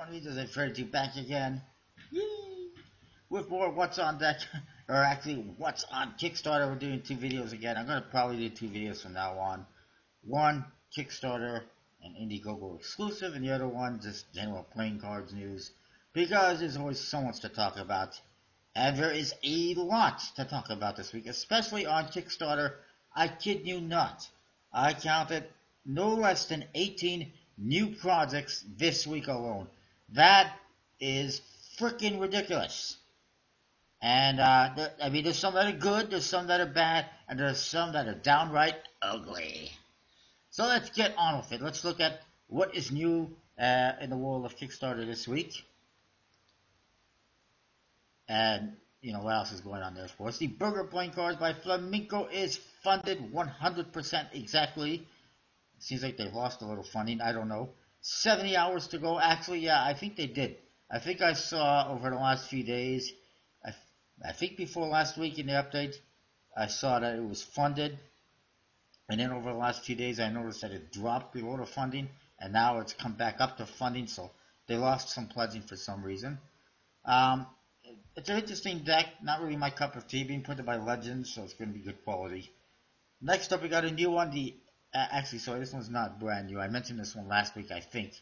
everyone, we just referred to back again. Yay! With more What's on Deck, or actually What's on Kickstarter. We're doing 2 videos again. I'm going to probably do 2 videos from now on. One, Kickstarter and Indiegogo exclusive, and the other one, just general playing cards news. Because there's always so much to talk about. And there is a lot to talk about this week, especially on Kickstarter. I kid you not. I counted no less than 18 new projects this week alone. That is freaking ridiculous. And there's some that are good, there's some that are bad, and there's some that are downright ugly. So let's get on with it. Let's look at what is new in the world of Kickstarter this week. And, what else is going on there, of course. The Burger Playing Cards by Flamenco is funded 100% exactly. Seems like they've lost a little funding. I don't know. 70 hours to go. Actually, yeah, I think they did. I think I saw over the last few days, I think before last week in the update, I saw that it was funded. And then over the last few days, I noticed that it dropped below the funding. And now it's come back up to funding. So they lost some pledging for some reason. It's an interesting deck. Not really my cup of tea. Being printed by Legends, so it's going to be good quality. Next up, we got a new one. Actually, sorry, this one's not brand new. I mentioned this one last week, I think.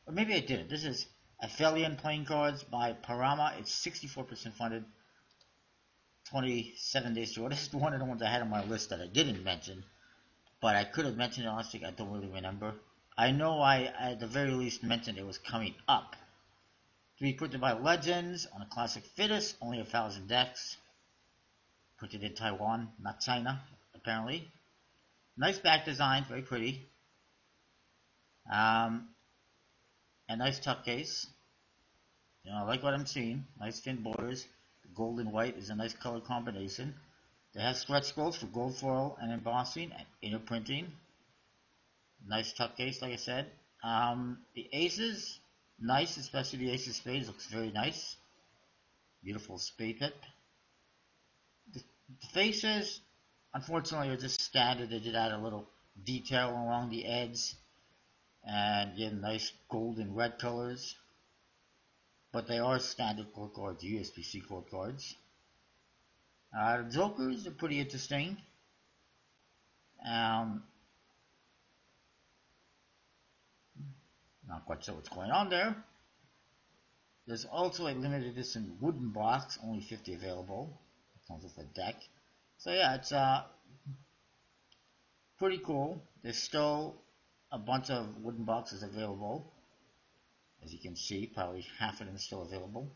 Or maybe I didn't. This is Aphelion Playing Cards by Parama. It's 64% funded. 27 days to go. This is one of the ones I had on my list that I didn't mention. But I could have mentioned it last week. I don't really remember. I know I at the very least mentioned it was coming up. To be printed by Legends on a classic fittest. Only 1,000 decks. Printed in Taiwan, not China, apparently. Nice back design, very pretty. A nice tuck case. I like what I'm seeing. Nice thin borders. Gold and white is a nice color combination. They have stretch scrolls for gold foil and embossing and inner printing. Nice tuck case, like I said. The aces, nice, especially the ace of spades, looks very nice. Beautiful spade pip. The faces, unfortunately, are just standard. They did add a little detail along the edge. And again, nice gold and red colors. But they are standard core cards, USPC core cards. The Jokers are pretty interesting. Not quite sure what's going on there. There's also a limited edition wooden box, only 50 available. It comes with a deck. So yeah, it's pretty cool. There's still a bunch of wooden boxes available. As you can see, probably half of them are still available.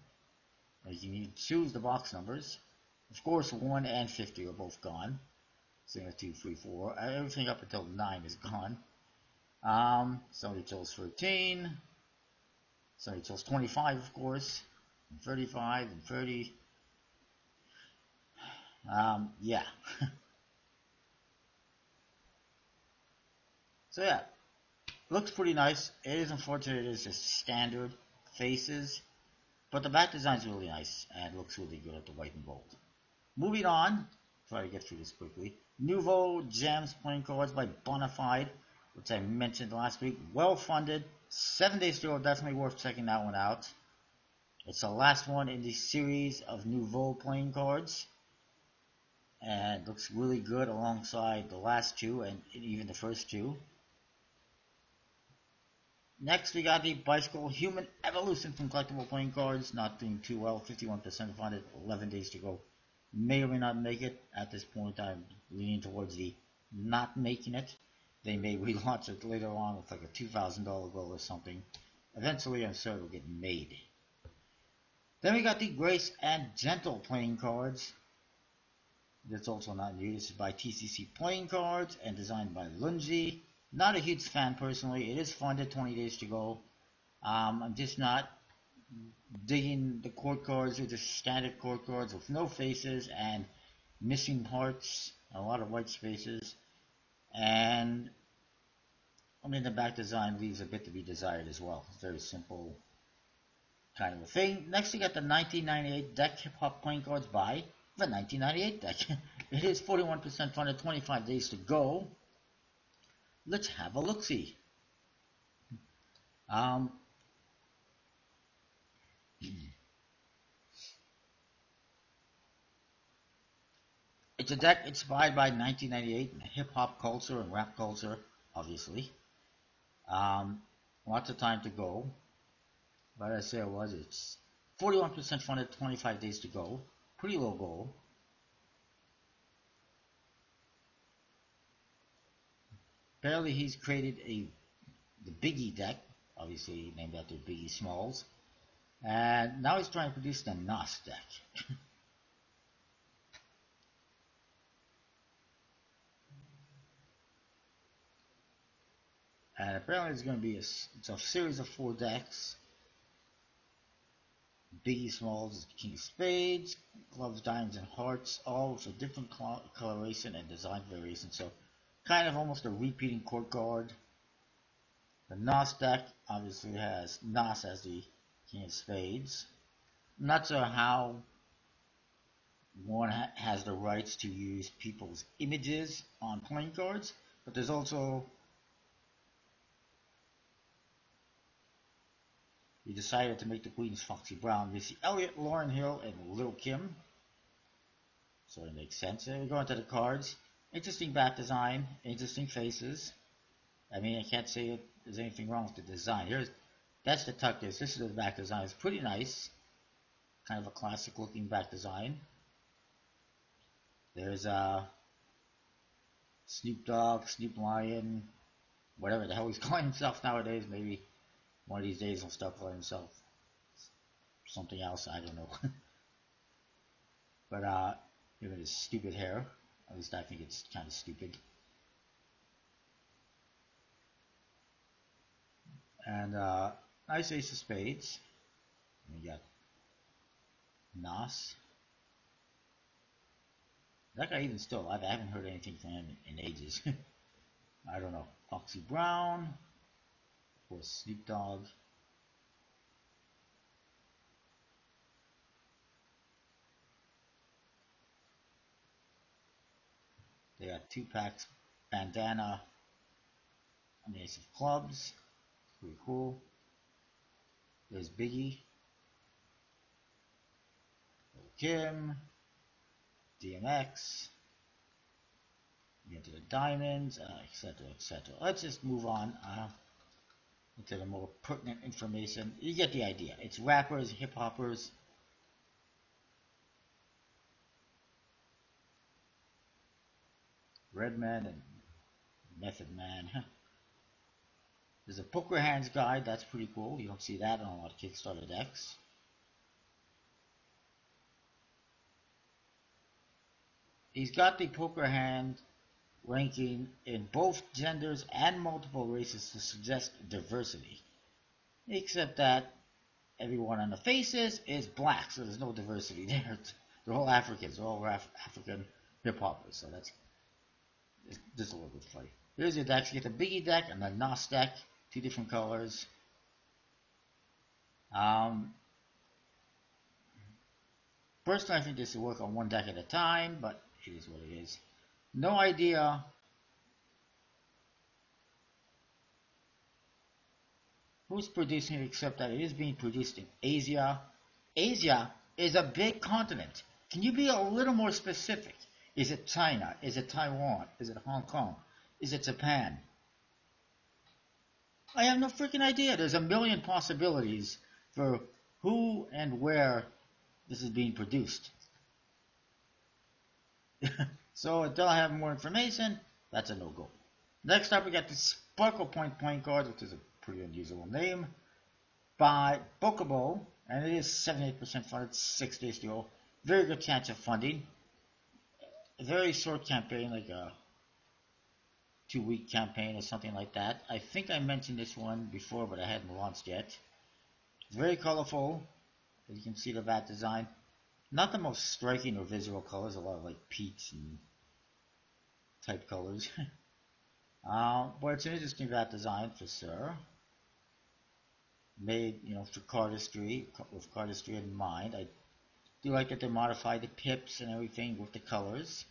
As you need to choose the box numbers. Of course, 1 and 50 are both gone. So 2, 3, 4. Everything up until 9 is gone. Somebody chose 13. Somebody chose 25, of course. And 35 and 30. Yeah. So yeah. Looks pretty nice. It is unfortunate it is just standard faces. But the back design is really nice. And looks really good at the white and gold. Moving on. Try to get through this quickly. Nouveau Gems Playing Cards by Bonafide, which I mentioned last week. Well funded. 7 days to go. Definitely worth checking that one out. It's the last one in the series of Nouveau Playing Cards. And it looks really good alongside the last 2 and even the first 2. Next, we got the Bicycle Human Evolution from Collectible Playing Cards. Not doing too well. 51% funded. 11 days to go. May or may not make it. At this point, I'm leaning towards the not making it. They may relaunch it later on with like a $2,000 goal or something. Eventually, I'm sure it'll get made. Then we got the Grace and Gentle Playing Cards. That's also not new. This is by TCC Playing Cards and designed by Lungi. Not a huge fan personally. It is funded, 20 days to go. I'm just not digging the court cards. They're just standard court cards with no faces and missing parts, a lot of white spaces. And the back design leaves a bit to be desired as well. It's very simple kind of a thing. Next we got the 1998 deck Hip Hop Playing Cards by the 1998 deck. It is 41% funded, 25 days to go. Let's have a look-see. It's a deck inspired by 1998 hip hop culture and rap culture, obviously. Lots of time to go. But I say it's 41% funded, 25 days to go. Pretty low goal. Apparently, he's created the Biggie deck, obviously named after Biggie Smalls, and now he's trying to produce the Nas deck. And apparently, it's going to be it's a series of 4 decks. Biggie Smalls is King of Spades, Clubs, Diamonds, and Hearts, all with a different coloration and design variation. So, kind of almost a repeating court guard. The Nas deck obviously has Nas as the King of Spades. I'm not sure how one has the rights to use people's images on playing cards, but there's also we decided to make the Queens Foxy Brown, Missy Elliott, Lauryn Hill, and Lil Kim. So it makes sense. And we go into the cards. Interesting back design, interesting faces. I mean, I can't say there's anything wrong with the design. That's the tuck. This is the back design. It's pretty nice. Kind of a classic looking back design. There's Snoop Dogg, Snoop Lion, whatever the hell he's calling himself nowadays. Maybe one of these days he'll start calling himself something else. I don't know. But look at his stupid hair. At least I think it's kind of stupid. And nice ace of spades. We got Nas. That guy even still alive. I haven't heard anything from him in ages. I don't know. Foxy Brown. Of course, Snoop Dogg. They got 2 packs. Bandana. And the ace of clubs. Pretty cool. There's Biggie. Lil Kim. DMX. You get to the diamonds, etc., etc. Let's just move on into the more pertinent information. You get the idea. It's rappers, hip hoppers. Redman and Method Man. There's a poker hands guide. That's pretty cool. You don't see that on a lot of Kickstarter decks. He's got the poker hand ranking in both genders and multiple races to suggest diversity. Except that everyone on the faces is black, so there's no diversity there. They're all Africans. They're all African hip hoppers. So that's just a little bit funny. Here's your decks. You get the Biggie deck and the Nas deck. 2 different colors. Personally, I think this will work on 1 deck at a time, but it is what it is. No idea who's producing it, except that it is being produced in Asia. Asia is a big continent. Can you be a little more specific? Is it China? Is it Taiwan? Is it Hong Kong? Is it Japan? I have no freaking idea. There's a million possibilities for who and where this is being produced. So until I have more information, that's a no-go. Next up, we got the Sparkle Point playing cards, which is a pretty unusual name, by Bokobo, and it is 78% funded, 6 days to go. Very good chance of funding. A very short campaign, like a 2-week campaign or something like that. I think I mentioned this one before, but I hadn't launched yet. It's very colorful. As you can see the VAT design. Not the most striking or visual colors, a lot of like peach and type colors. But it's an interesting VAT design for sure. Made, for cardistry, with cardistry in mind. I do like that they modify the pips and everything with the colors.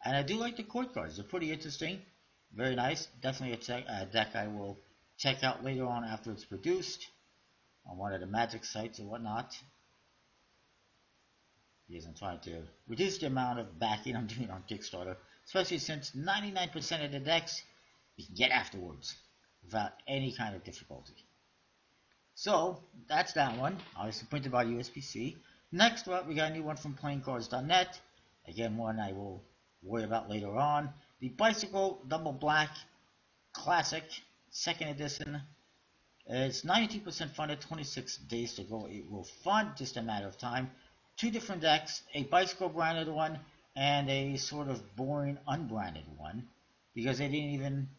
And I do like the court cards. They're pretty interesting. Very nice. Definitely a deck I will check out later on after it's produced on one of the Magic sites or whatnot. because I'm trying to reduce the amount of backing I'm doing on Kickstarter, especially since 99% of the decks you can get afterwards without any kind of difficulty. So that's that one, obviously printed by USPC. Next up, we got a new one from playingcards.net. Again, one I will worry about later on. The Bicycle Double Black Classic, second edition. It's 92% funded, 26 days to go. It will fund just a matter of time. Two different decks, a Bicycle branded one and a sort of boring unbranded one, because they didn't even,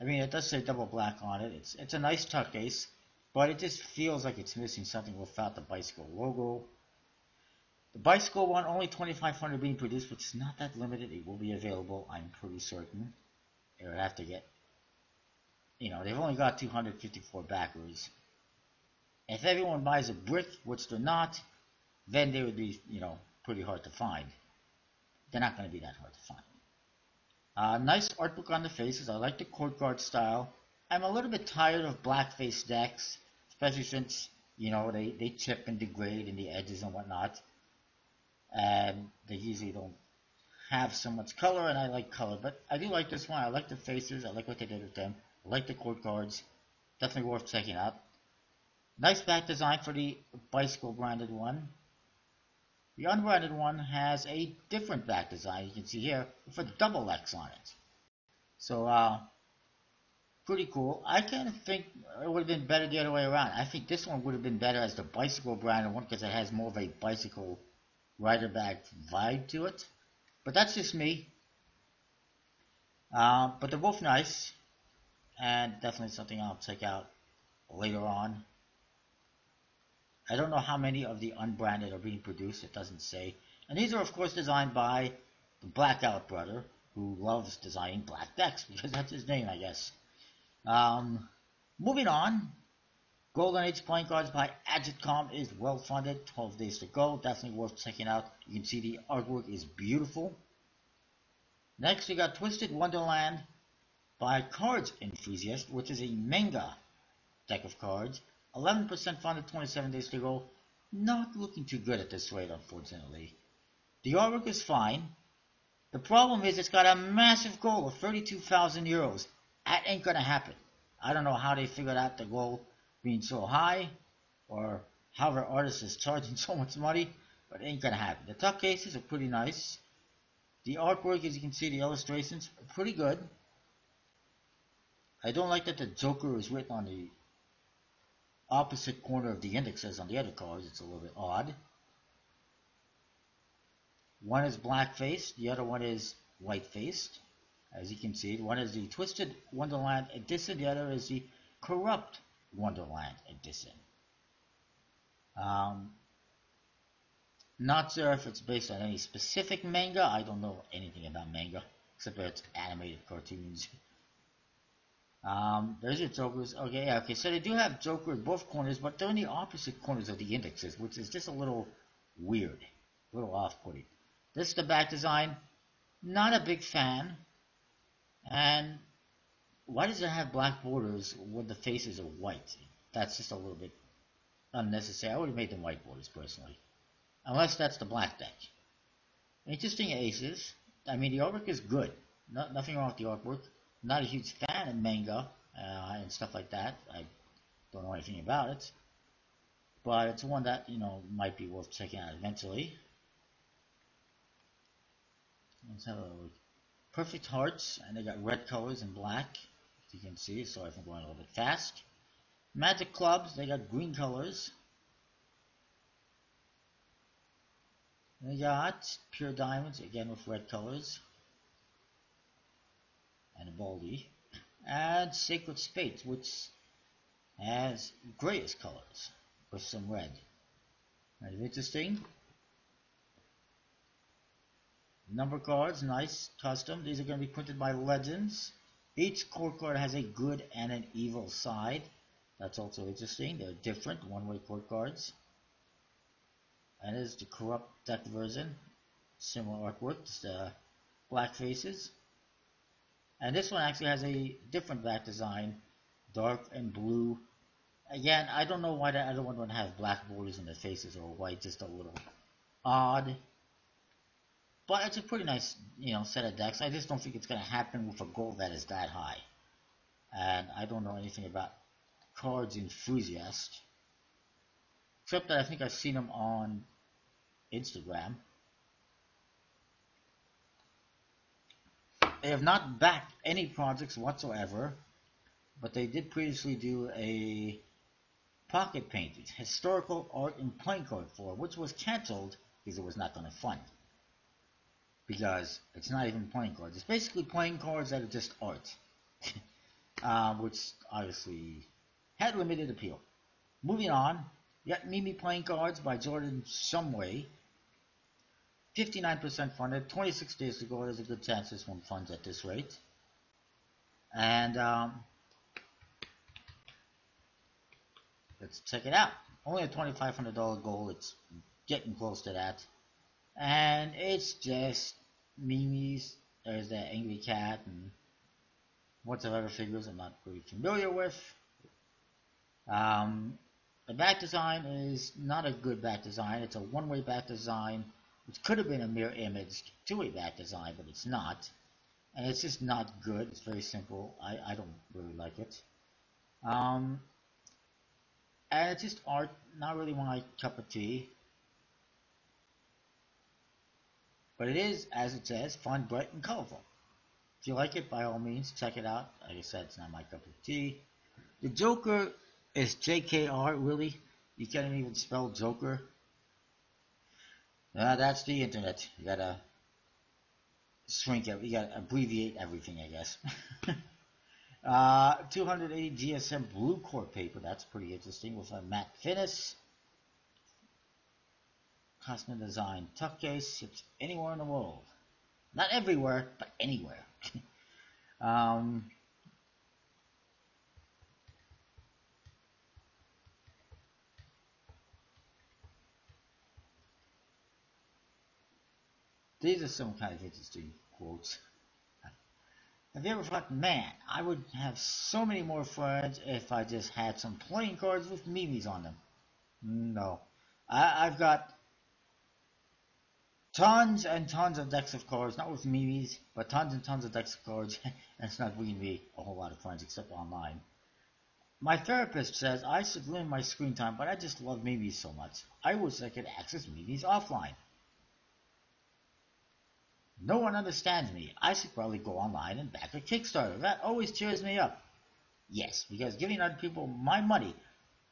I mean, it does say double black on it. It's a nice tuck case, but it just feels like it's missing something without the Bicycle logo. The Bicycle one, only 2,500 being produced, which is not that limited. It will be available, I'm pretty certain. It would have to get, they've only got 254 backers. If everyone buys a brick, which they're not, then they would be, pretty hard to find. They're not going to be that hard to find. Nice art book on the faces. I like the court card style. I'm a little bit tired of black-face decks, especially since, they chip and degrade in the edges and whatnot. And they usually don't have so much color, and I like color. But I do like this one. I like the faces. I like what they did with them. I like the court cards. Definitely worth checking out. Nice back design for the Bicycle branded one. The unbranded one has a different back design, you can see here, with a double X on it. So, pretty cool. I kind of think it would have been better the other way around. I think this one would have been better as the Bicycle branded one because it has more of a bicycle rider back vibe to it. But that's just me. But they're both nice, and definitely something I'll check out later on. I don't know how many of the unbranded are being produced, it doesn't say. And these are of course designed by the Blackout brother, who loves designing black decks, because that's his name, I guess. Moving on, Golden Age Playing Cards by Agitcom is well funded, 12 days to go, definitely worth checking out. You can see the artwork is beautiful. Next we got Twisted Wonderland by Cards Enthusiast, which is a manga deck of cards. 11% funded, 27 days to go. Not looking too good at this rate, unfortunately. The artwork is fine. The problem is it's got a massive goal of 32,000 euros. That ain't gonna happen. I don't know how they figured out the goal being so high, or how their artist is charging so much money, but it ain't gonna happen. The tuck cases are pretty nice. The artwork, as you can see, the illustrations are pretty good. I don't like that the Joker is written on the opposite corner of the indexes on the other cards. It's a little bit odd. One is black-faced, the other one is white-faced. As you can see, one is the Twisted Wonderland edition, the other is the Corrupt Wonderland edition. Not sure if it's based on any specific manga. I don't know anything about manga, except that it's animated cartoons. There's your Jokers. Okay, yeah, okay, so they do have Joker at both corners, but they're in the opposite corners of the indexes, which is just a little weird, a little off-putting. This is the back design. Not a big fan. And why does it have black borders when the faces are white? That's just a little bit unnecessary. I would have made them white borders, personally. Unless that's the black deck. Interesting aces. I mean, the artwork is good. Nothing wrong with the artwork. Not a huge fan of manga and stuff like that. I don't know anything about it. But it's one that, might be worth checking out eventually. Let's have a look. Perfect Hearts, and they got red colors and black, as you can see. Sorry if I'm going a little bit fast. Magic Clubs, they got green colors. They got Pure Diamonds, again with red colors. And a Baldy. And Sacred Spades, which has grayish colors with some red. Kind of interesting. Number cards, nice, custom. These are going to be printed by Legends. Each court card has a good and an evil side. That's also interesting. They're different one-way court cards. And this is the Corrupt deck version. Similar artwork, just black faces. And this one actually has a different back design, dark and blue. Again, I don't know why the other one would have black borders on the faces or white, just a little odd, but it's a pretty nice, set of decks. I just don't think it's going to happen with a goal that is that high. And I don't know anything about Cards Enthusiast, except that I think I've seen them on Instagram. They have not backed any projects whatsoever, but they did previously do a pocket painted historical art in playing card form, which was cancelled because it was not going to fund. Because it's not even playing cards. It's basically playing cards that are just art. Which obviously had limited appeal. Moving on, you got Mimi Playing Cards by Jordan Shumway. 59% funded, 26 days to go. There's a good chance this one funds at this rate. And let's check it out. Only a $2,500 goal. It's getting close to that. And it's just Mimi's. There's that angry cat and lots of other figures I'm not really familiar with. The back design is not a good back design. It's a one-way back design, which could have been a mirror image two-way back design, but it's not. And it's just not good. It's very simple. I don't really like it. And it's just art, not really my cup of tea. But it is, as it says, fun, bright, and colorful. If you like it, by all means, check it out. Like I said, it's not my cup of tea. The Joker is JKR, really? You can't even spell Joker? That's the internet. You gotta shrink it. You gotta abbreviate everything, I guess. 280 GSM blue core paper. That's pretty interesting with a matte finish. Custom design tuck case. Ships anywhere in the world. Not everywhere, but anywhere. These are some kind of interesting quotes. Have you ever thought, man, I would have so many more friends if I just had some playing cards with Mimis on them? No. I've got tons and tons of decks of cards, not with Mimis, but tons and tons of decks of cards, and it's not bringing me a whole lot of friends except online. My therapist says I should limit my screen time, but I just love Mimis so much. I wish I could access Mimis offline. No one understands me. I should probably go online and back a Kickstarter. That always cheers me up. Yes, because giving other people my money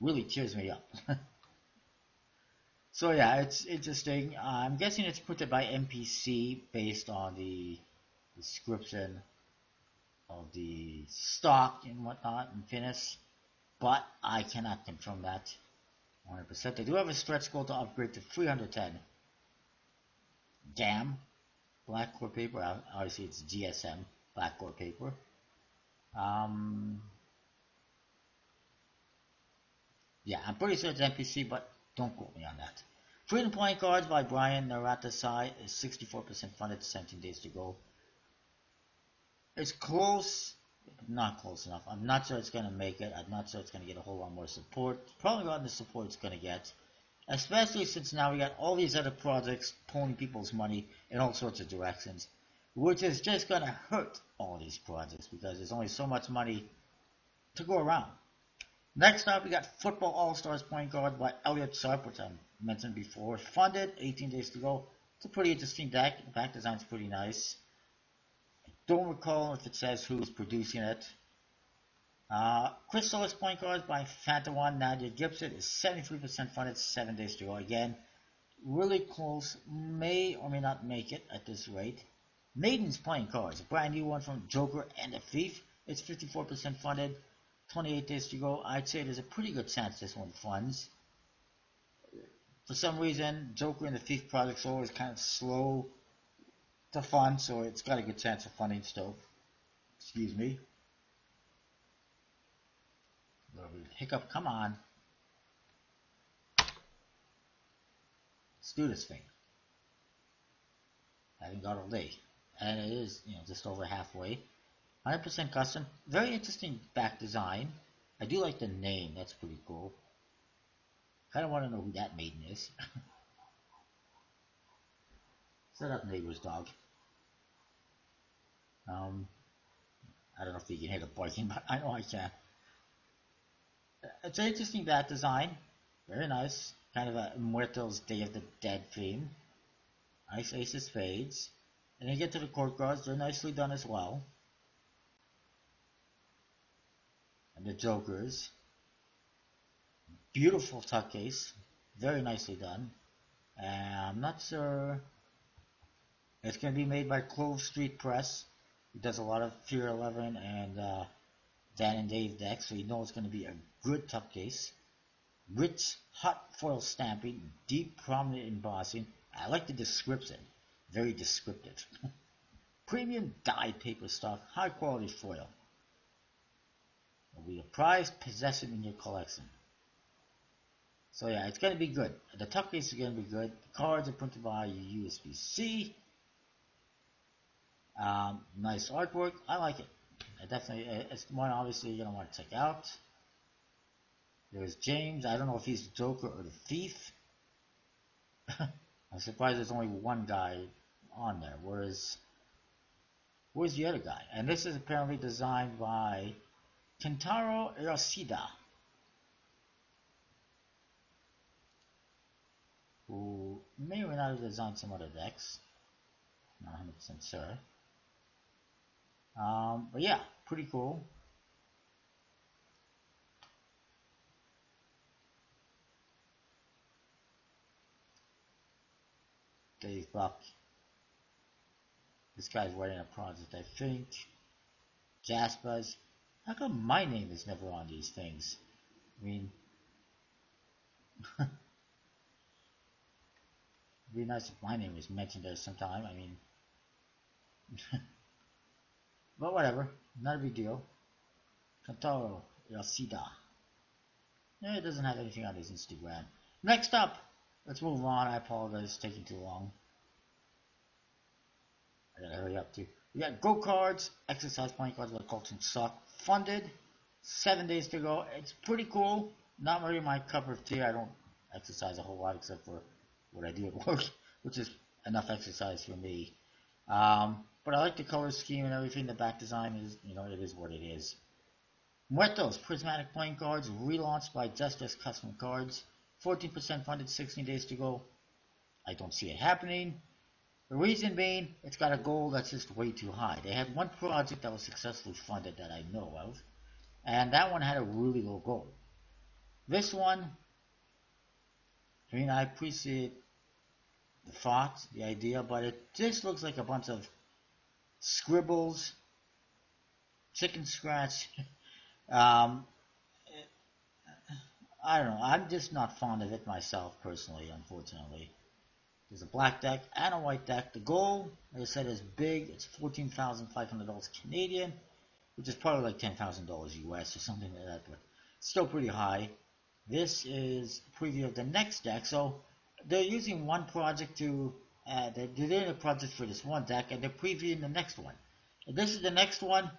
really cheers me up. So yeah, it's interesting. I'm guessing it's printed by MPC based on the description of the stock and whatnot and finish, but I cannot confirm that 100%. They do have a stretch goal to upgrade to 310. Damn. Black core paper, obviously it's GSM, black core paper. Yeah, I'm pretty sure it's NPC, but don't quote me on that. Freedom Playing Cards by Brian Naratasai is 64% funded, 17 days to go. It's close, but not close enough. I'm not sure it's going to make it. I'm not sure it's going to get a whole lot more support. Probably not the support it's going to get. Especially since now we got all these other projects pulling people's money in all sorts of directions, which is just going to hurt all these projects because there's only so much money to go around. Next up, we got Football All-Stars Playing Card by Elliot Sharp, which I mentioned before. Funded, 18 days to go. It's a pretty interesting deck. The back design's pretty nice. I don't recall if it says who's producing it. Chrysalis Playing Cards by Fantawan Nadia Gibson is 73% funded, 7 days to go. Again, really close, may or may not make it at this rate. Maiden's Playing Cards, a brand new one from Joker and the Thief. It's 54% funded, 28 days to go. I'd say there's a pretty good chance this one funds. For some reason, Joker and the Thief projects are always kind of slow to fund, so it's got a good chance of funding still. Excuse me. Hiccup, come on. Let's do this thing. I haven't got all day. And it is, just over halfway. 100% custom. Very interesting back design. I do like the name. That's pretty cool. Kind of want to know who that maiden is. So that neighbor's dog. I don't know if you can hear the barking, but I know I can. It's an interesting bat design. Very nice. Kind of a Muertos Day of the Dead theme. Nice ace of spades. And then you get to the court cards. They're nicely done as well. And the jokers. Beautiful tuck case. Very nicely done. And I'm not sure. It's going to be made by Clove Street Press. He does a lot of Fear 11 and Dan and Dave decks, so you know it's going to be a good tuck case. Rich, hot foil stamping, deep, prominent embossing. I like the description. Very descriptive. Premium dyed paper stock, high quality foil. It'll be a prized possession in your collection. So yeah, it's going to be good. The tuck case is going to be good. The cards are printed by USB-C. Nice artwork. I like it. It's one obviously you're going to want to check out. There's James. I don't know if he's the Joker or the Thief. I'm surprised there's only one guy on there. Where's the other guy? And this is apparently designed by Kentaro Yoshida, who may or may not have designed some other decks. Not 100% sure. But yeah, pretty cool. Dave Buck. This guy's writing a project, I think. Jaspers. How come my name is never on these things? I mean, it'd be nice if my name was mentioned there sometime. I mean, but whatever, not a big deal. Kantaro Yoshida. Yeah, it doesn't have anything on his Instagram. Next up, let's move on. I apologize, it's taking too long. I gotta hurry up too. We got Go Cards, exercise playing cards like Colton Suck, funded. 7 days to go. It's pretty cool. Not really my cup of tea. I don't exercise a whole lot except for what I do at work, which is enough exercise for me. But I like the color scheme and everything. The back design is, it is what it is. Muertos, prismatic playing cards, relaunched by Justice Custom Cards. 14% funded, 16 days to go. I don't see it happening. The reason being, it's got a goal that's just way too high. They had one project that was successfully funded that I know of, and that one had a really low goal. This one, I mean, I appreciate the thought, the idea, but it just looks like a bunch of scribbles, chicken scratch. I don't know. I'm just not fond of it myself, personally, unfortunately. There's a black deck and a white deck. The goal, like I said, is big. It's $14,500 Canadian, which is probably like $10,000 US or something like that, but still pretty high. This is a preview of the next deck. So they're using one project to, they're doing a project for this one deck, and they're previewing the next one. If this is the next one,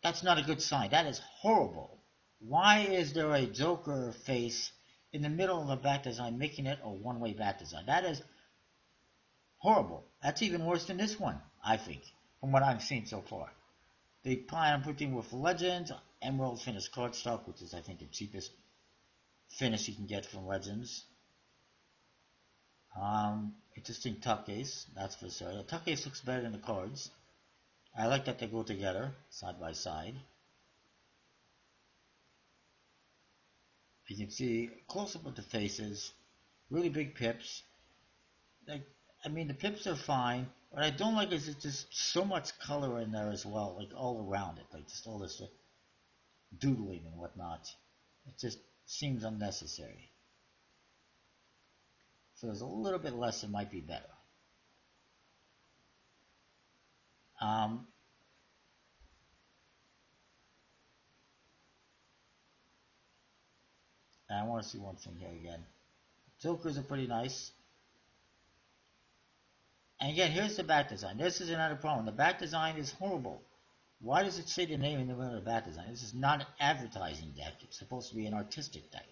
that's not a good sign. That is horrible. Why is there a Joker face in the middle of the back design, making it a one-way back design? That is horrible. That's even worse than this one, I think, from what I've seen so far. They plan on putting with Legends, Emerald Finish cardstock, which is, I think, the cheapest finish you can get from Legends. Interesting tuck case, that's for sure. The tuck case looks better than the cards. I like that they go together, side by side. You can see close up of the faces, really big pips. I mean, the pips are fine. What I don't like is it's just so much color in there as well, like all around it, like just all this doodling and whatnot. It just seems unnecessary. So there's a little bit less, it might be better. And I want to see one thing here again. Jokers are pretty nice. And again, here's the back design. This is another problem. The back design is horrible. Why does it say the name in the middle of the back design? This is not an advertising deck. It's supposed to be an artistic deck.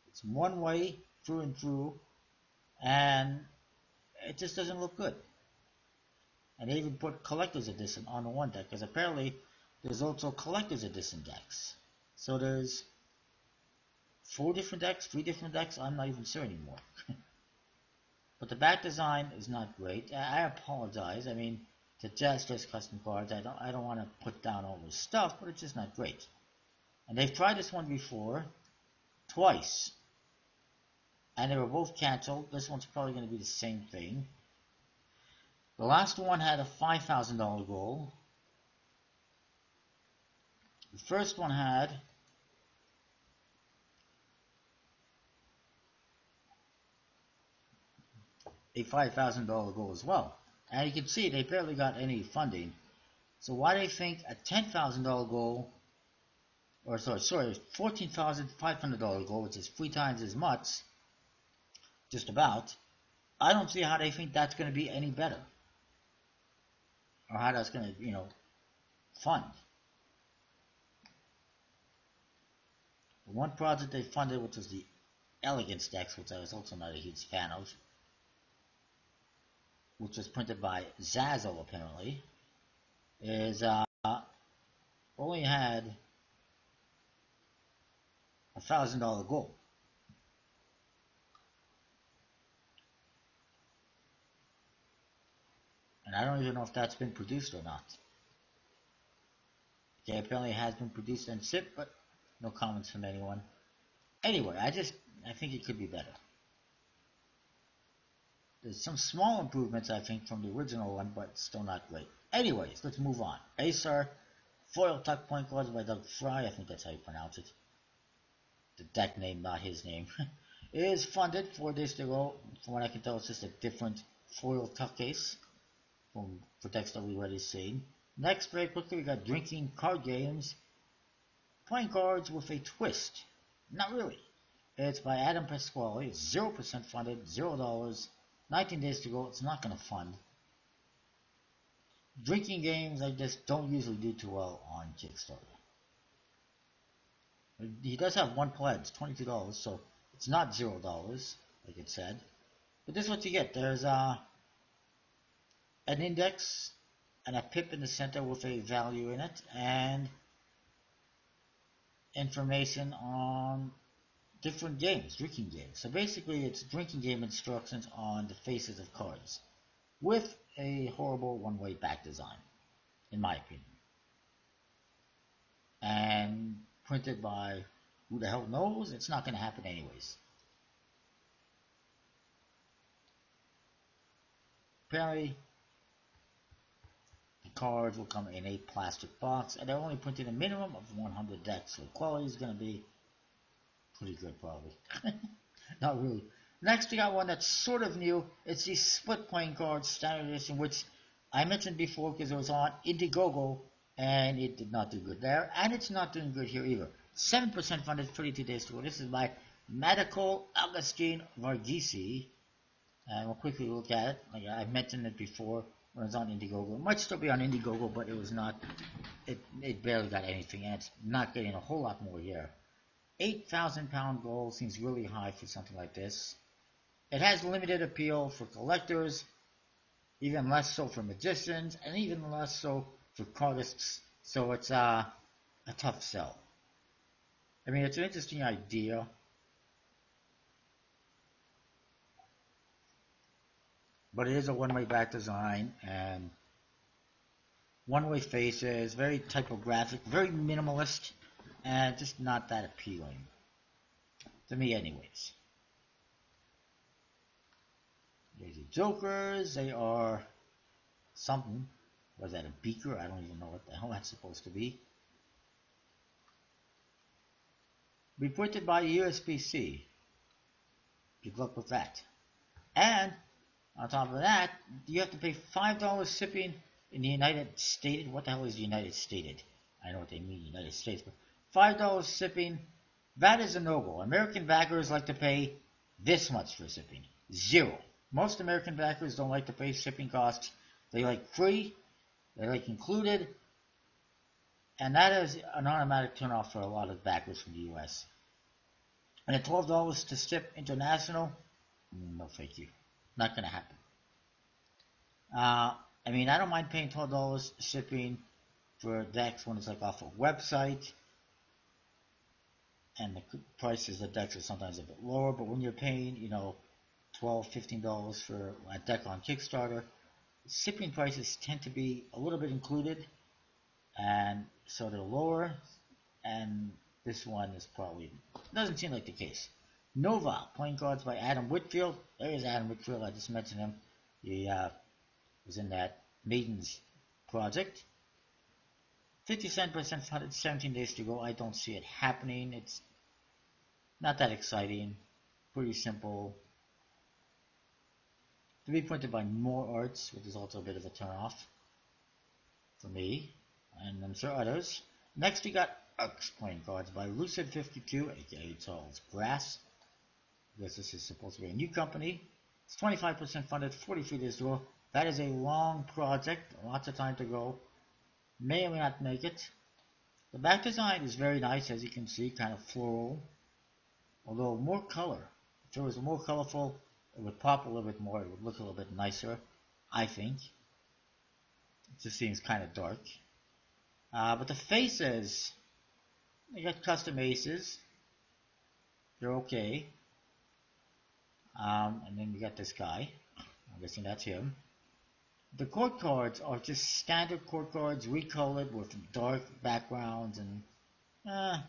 It's one way through and through, and it just doesn't look good. And they even put collector's edition on the one deck, because apparently there's also collector's edition decks. So there's 4 different decks, 3 different decks, I'm not even sure anymore. But the back design is not great. I apologize. I mean, to just custom cards, I don't want to put down all this stuff, but it's just not great. And they've tried this one before, twice, and they were both canceled. This one's probably going to be the same thing. The last one had a $5,000 goal. The first one had a $5,000 goal as well. And you can see they barely got any funding. So why they think a $10,000 goal, or sorry, $14,500 goal, which is 3 times as much, just about, I don't see how they think that's going to be any better. Or how that's going to, fund. The one project they funded, which was the Elegance decks, which I was also not a huge fan of, which was printed by Zazzle apparently, is only had a $1,000 goal. And I don't even know if that's been produced or not. Okay, apparently it has been produced and shipped, but no comments from anyone. Anyway, I think it could be better. There's some small improvements, I think, from the original one, but still not great. Anyways, let's move on. Acer Foil Tuck Point Cards by Doug Fry, I think that's how you pronounce it. The deck name, not his name. Is funded 4 days ago. From what I can tell, it's just a different foil tuck case for decks that we already seen. Next, very quickly, we got Drinking Card Games. Playing cards with a twist. Not really. It's by Adam Pasquale. It's 0% funded, $0. 19 days to go. It's not going to fund. Drinking games, I just don't usually do too well on Kickstarter. He does have one pledge, $22, so it's not $0, like it said. But this is what you get. There's an index and a pip in the center with a value in it, and information on different games, drinking games. So basically it's drinking game instructions on the faces of cards with a horrible one-way back design, in my opinion. And printed by who the hell knows? It's not going to happen anyways. Apparently the cards will come in a plastic box, and they're only printing a minimum of 100 decks, so the quality is going to be pretty good probably. Not really. Next we got one that's sort of new. It's the Split Playing Cards Standard Edition, which I mentioned before because it was on Indiegogo and it did not do good there, and it's not doing good here either. 7% funded, 32 days to go. This is by Medical Augustine Varghese, and we'll quickly look at it. Like I mentioned it before when it was on Indiegogo. It might still be on Indiegogo, but it was not. It barely got anything, and it's not getting a whole lot more here. 8,000 pound goal seems really high for something like this. It has limited appeal for collectors, even less so for magicians, and even less so for cardists, so it's a tough sell. I mean, it's an interesting idea. But it is a one-way back design, and one-way faces, very typographic, very minimalist, and just not that appealing. To me anyways. There's the Jokers. They are something. Was that a beaker? I don't even know what the hell that's supposed to be. Reported by USPC. Good luck with that. And on top of that, you have to pay $5 shipping in the United States. What the hell is the United States? I know what they mean, United States, but $5 shipping. That is a no-go. American backers like to pay this much for shipping. 0. Most American backers don't like to pay shipping costs. They like free, they like included, and that is an automatic turnoff for a lot of backers from the US. And at $12 to ship international, no thank you. Not going to happen. I mean, I don't mind paying $12 shipping for decks when it's like off a website, and the prices of decks are sometimes a bit lower. But when you're paying, $12, $15 for a deck on Kickstarter, shipping prices tend to be a little bit included, and so they're lower. And this one is probably doesn't seem like the case. Nova playing cards by Adam Whitfield. There is Adam Whitfield. I just mentioned him. He was in that Maidens project. 57% funded, 17 days to go. I don't see it happening. It's not that exciting. Pretty simple. To be printed by More Arts, which is also a bit of a turnoff for me, and I'm sure others. Next, we got Ux playing cards by Lucid52, aka Charles Grass. I guess this is supposed to be a new company. It's 25% funded, 43 days to go. That is a long project, lots of time to go. May or may not make it. The back design is very nice, as you can see, kind of floral. Although more color. If it was more colorful, it would pop a little bit more. It would look a little bit nicer, I think. It just seems kind of dark. But the faces, they got custom aces. They're okay. And then you got this guy. I'm guessing that's him. The court cards are just standard court cards, recolored with dark backgrounds, and I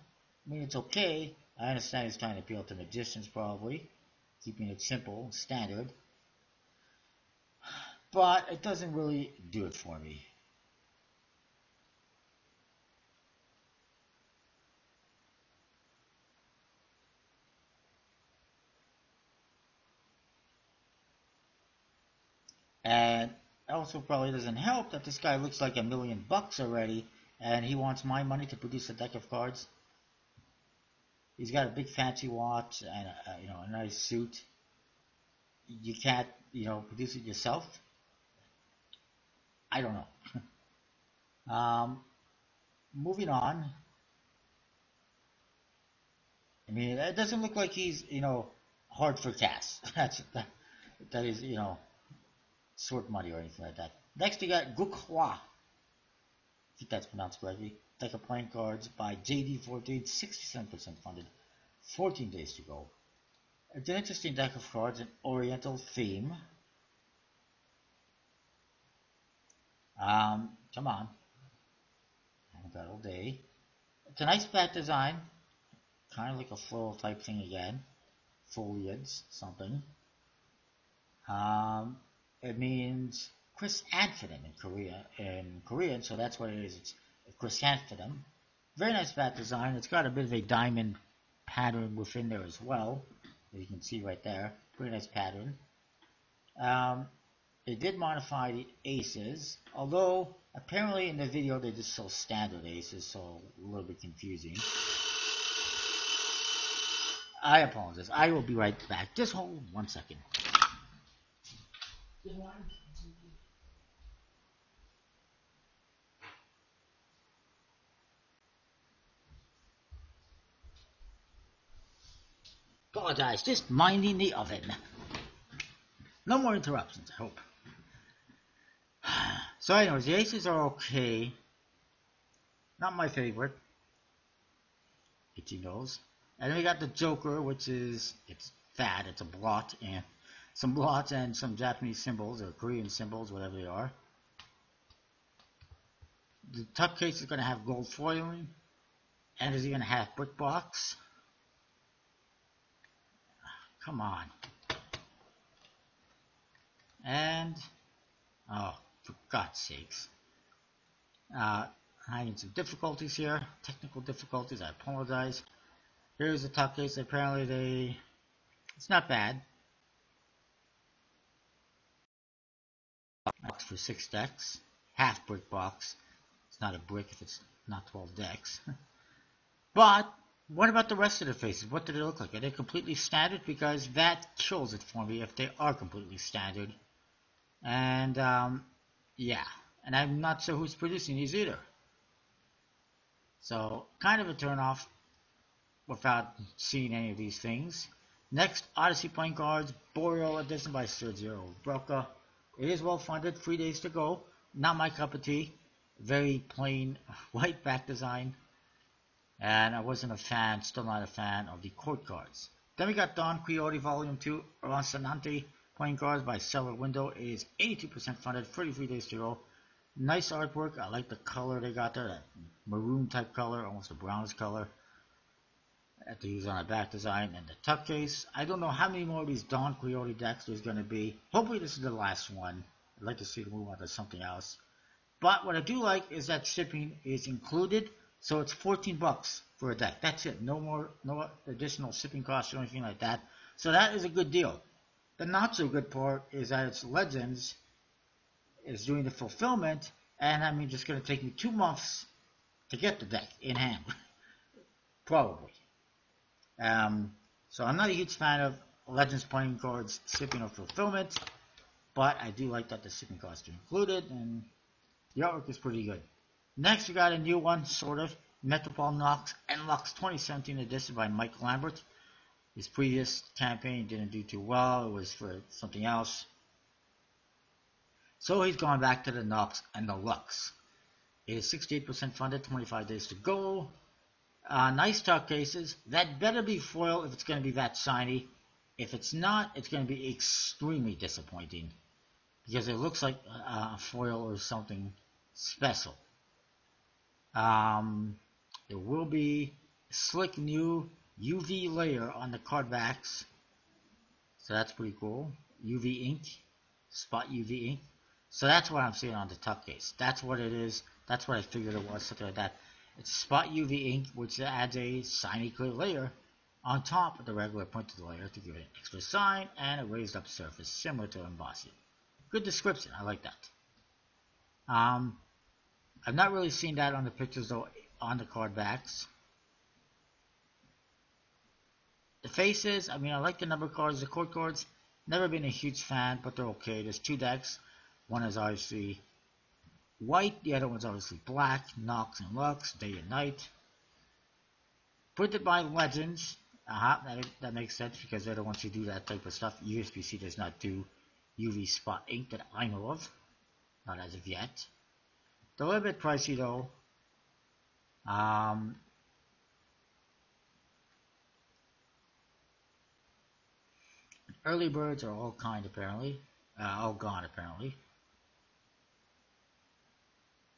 mean, it's okay. I understand he's trying to appeal to magicians, probably, keeping it simple, standard, but it doesn't really do it for me. And also probably doesn't help that this guy looks like $1,000,000 already, and he wants my money to produce a deck of cards. He's got a big fancy watch and a nice suit. You can't produce it yourself. I don't know. Moving on. I mean, it doesn't look like he's hard for cash. That is short money or anything like that. Next we got Gukwa. I think that's pronounced correctly. Deck of playing cards by JD14, 67% funded, 14 days to go. It's an interesting deck of cards, an oriental theme. Come on. I haven't got all day. It's a nice flat design. Kind of like a floral type thing again. Foliage, something. It means chrysanthemum in Korean, so that's what it is. It's a chrysanthemum. Very nice flat design. It's got a bit of a diamond pattern within there as well, as you can see right there. Pretty nice pattern. They did modify the aces, although apparently in the video they just show standard aces, so a little bit confusing. I apologize. I will be right back. Just hold 1 second. Apologize. Just minding the oven. No more interruptions, I hope. So anyways, the aces are okay. Not my favorite. Itchy nose. And then we got the Joker, which is, it's fat, it's a blot, and some blots and some Japanese symbols, or Korean symbols, whatever they are. The tuck case is going to have gold foiling, and is even a half brick box. Come on. And, oh, for God's sakes. Having some difficulties here, technical difficulties, I apologize. Here's the top case. Apparently it's not bad. Box for 6 decks, half brick box. It's not a brick if it's not 12 decks. But what about the rest of the faces? What do they look like? Are they completely standard? Because that kills it for me if they are completely standard. And yeah, and I'm not sure who's producing these either. So kind of a turnoff without seeing any of these things. Next, Odyssey playing cards, Boreal edition by Sergio Broca. It is well funded, 3 days to go. Not my cup of tea. Very plain white back design. And I wasn't a fan, still not a fan of the court cards. Then we got Don Quixote Volume 2, Rocinante playing cards by Cellar Window. It is 82% funded, 33 days to go. Nice artwork. I like the color they got there, that maroon type color, almost a brownish color. That they use on a back design and the tuck case. I don't know how many more of these Don Quixote decks there's going to be. Hopefully this is the last one. I'd like to see them move on to something else. But what I do like is that shipping is included, so it's $14 for a deck. That's it. No additional shipping costs or anything like that. So that is a good deal. The not so good part is that it's Legends is doing the fulfillment, and I mean, it's going to take me 2 months to get the deck in hand, probably. So I'm not a huge fan of Legends playing cards shipping or fulfillment, but I do like that the shipping costs are included, and the artwork is pretty good. Next, we got a new one, sort of, Metropole Nox and Lux 2017 edition by Mike Lambert. His previous campaign didn't do too well. It was for something else. So he's gone back to the Nox and the Lux. It is 68% funded, 25 days to go. Nice tuck cases. That better be foil if it's going to be that shiny. If it's not, it's going to be extremely disappointing. Because it looks like a foil or something special. There will be a slick new UV layer on the card backs. So that's pretty cool. UV ink. Spot UV ink. So that's what I'm seeing on the tuck case. That's what it is. That's what I figured it was, something like that. It's spot UV ink, which adds a shiny clear layer on top of the regular printed layer to give it an extra shine and a raised up surface similar to embossing. Good description. I like that. I've not really seen that on the pictures though on the card backs. The faces, I mean, I like the number cards, the court cards. Never been a huge fan, but they're okay. There's 2 decks. One is obviously white, the other one's obviously black, Nox and Lux, day and night. Printed by Legends. That makes sense because they're the ones who do that type of stuff. USBC does not do UV spot ink that I know of. Not as of yet. They're a little bit pricey though. Early birds are all gone apparently.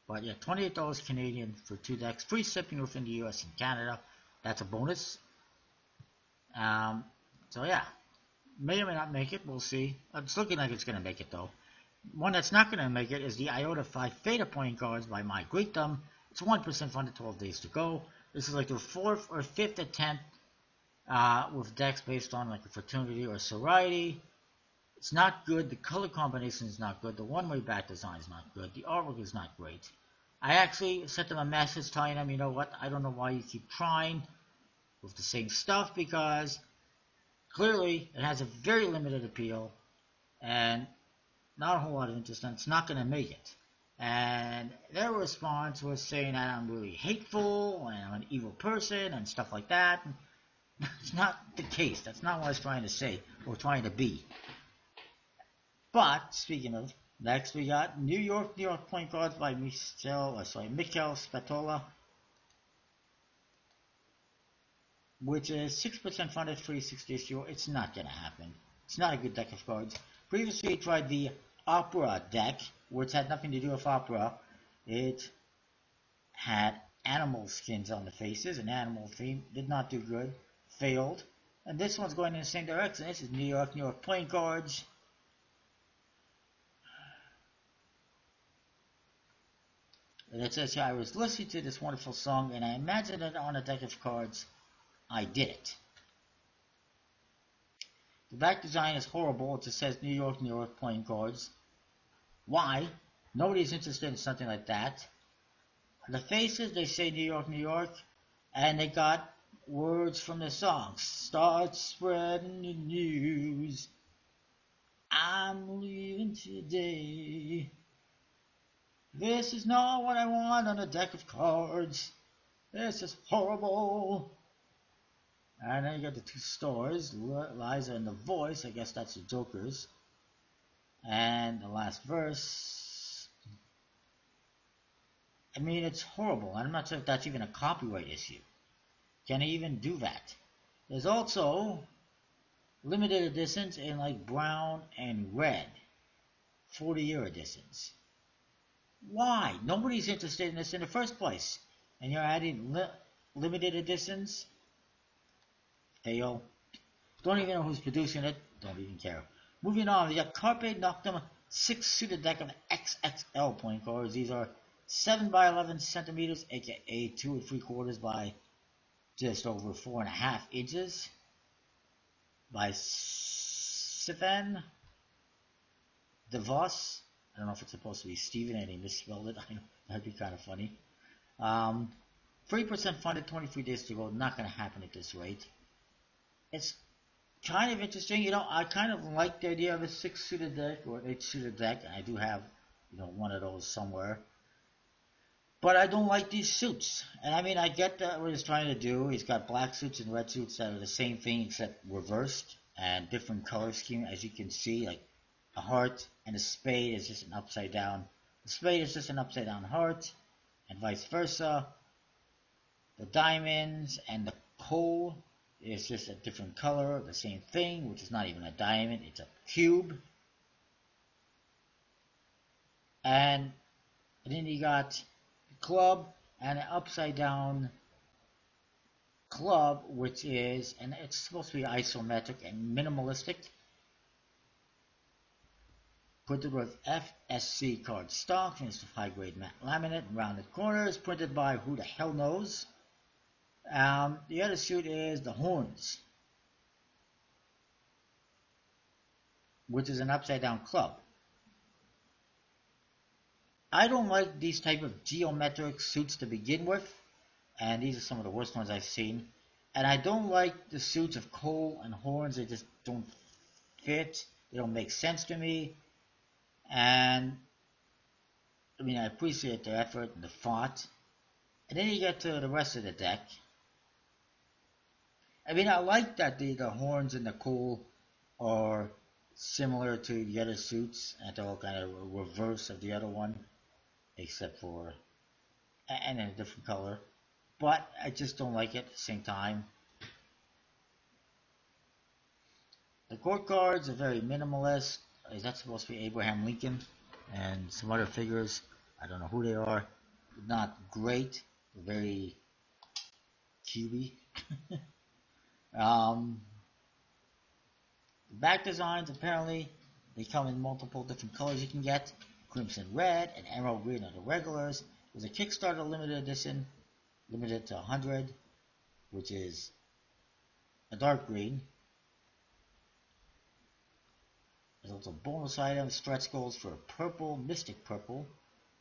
But yeah, $28 Canadian for 2 decks. Free shipping within the US and Canada. That's a bonus. So yeah, may or may not make it. We'll see. It's looking like it's going to make it though. One that's not going to make it is the Iota 5 Theta playing cards by My Great Thumb. It's 1% funded, 12 days to go. This is like the 4th or 5th attempt with decks based on like a fraternity or sorority. It's not good. The color combination is not good. The one-way back design is not good. The artwork is not great. I actually sent them a message telling them, you know what, I don't know why you keep trying with the same stuff because clearly it has a very limited appeal and not a whole lot of interest, and it's not going to make it. And their response was saying that I'm really hateful and I'm an evil person and stuff like that. It's not the case. That's not what I was trying to say or trying to be. But speaking of, next we got New York point cards by Mikel Spatola, which is 6% funded, free 60 issue. It's not gonna happen. It's not a good deck of cards. Previously, I tried the Opera deck, which had nothing to do with opera. It had animal skins on the faces, an animal theme. Did not do good. Failed. And this one's going in the same direction. This is New York playing cards. And it says here, I was listening to this wonderful song and I imagined it on a deck of cards. I did it. The back design is horrible. It just says New York playing cards. Why? Nobody's interested in something like that. The faces, they say New York, and they got words from the song. Start spreading the news. I'm leaving today. This is not what I want on a deck of cards. This is horrible. And then you got the 2 stores, Liza and the Voice. I guess that's the Jokers. And the last verse, I mean, it's horrible. I'm not sure if that's even a copyright issue. Can I even do that? There's also limited editions in like brown and red, 40-year editions. Why? Nobody's interested in this in the first place. And you're adding limited editions? Fail. Don't even know who's producing it. Don't even care. Moving on, we got Carpe Noctem 6-suited deck of XXL playing cards. These are 7 by 11 centimeters, aka 2 3/4 by just over 4.5 inches. By Stefan DeVos. I don't know if it's supposed to be Steven and he misspelled it. I know that'd be kind of funny. 3% funded, 23 days to go. Not going to happen at this rate. It's kind of interesting. You know, I kind of like the idea of a 6-suited deck or 8-suited deck. I do have, you know, one of those somewhere. But I don't like these suits. And I mean, I get that what he's trying to do. He's got black suits and red suits that are the same thing except reversed and different color scheme. As you can see, like a heart and a spade is just an upside down. The spade is just an upside down heart, and vice versa. The diamonds and the coal is just a different color, the same thing, which is not even a diamond, it's a cube. And then you got the club and an upside down club, which is, and it's supposed to be isometric and minimalistic. Printed with FSC card stock, finished with high grade matte laminate, rounded corners, printed by who the hell knows. The other suit is the horns, which is an upside down club. I don't like these type of geometric suits to begin with, and these are some of the worst ones I've seen. And I don't like the suits of coal and horns. They just don't fit. They don't make sense to me. And I mean, I appreciate the effort and the font. And then you get to the rest of the deck. I mean, I like that the horns and the coal are similar to the other suits, and they're all kind of reverse of the other one, except for, and in a different color. But I just don't like it at the same time. The court cards are very minimalist. Is that supposed to be Abraham Lincoln? And some other figures, I don't know who they are. Not great, very cubey. The back designs, apparently, they come in multiple different colors you can get. Crimson red and emerald green are the regulars. There's a Kickstarter limited edition, limited to 100, which is a dark green. There's also bonus items, stretch goals for purple, mystic purple,